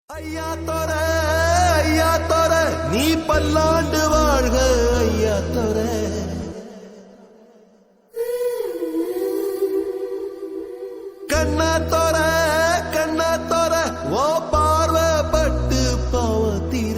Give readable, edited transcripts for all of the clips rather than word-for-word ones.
ஐயா தோர நீ பல்லாண்டு வாழ்க ஐயா தோர கண்ணா தோர ஓ பார்வப்பட்டு பாவத்தீர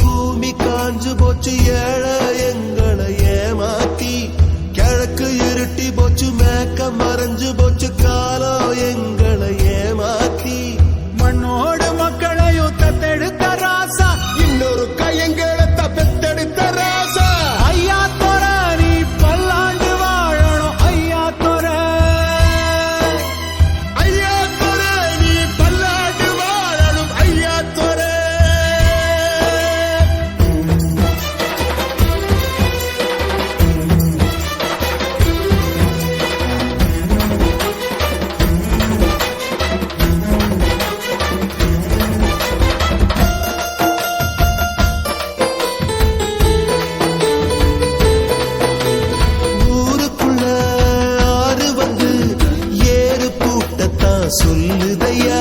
பூமி காஞ்சு போச்சு ஏழை எங்களை ஏமாத்தி கிழக்கு இருட்டி போச்சு மேக்க மறைஞ்சு போச்சு காலம் எங்களை ஏமாத்தி மண்ணோடு மக்களையும் தத்தெடுத்த ராசா இன்னொரு கையங்களை தப்பெடுத்த ராசா ஐயா தோர நீ பல்லாண்டு வாழணும் ஐயா தோர நீ பல்லாண்டு வாழணும் ஐயா தோர சொல்லுதையா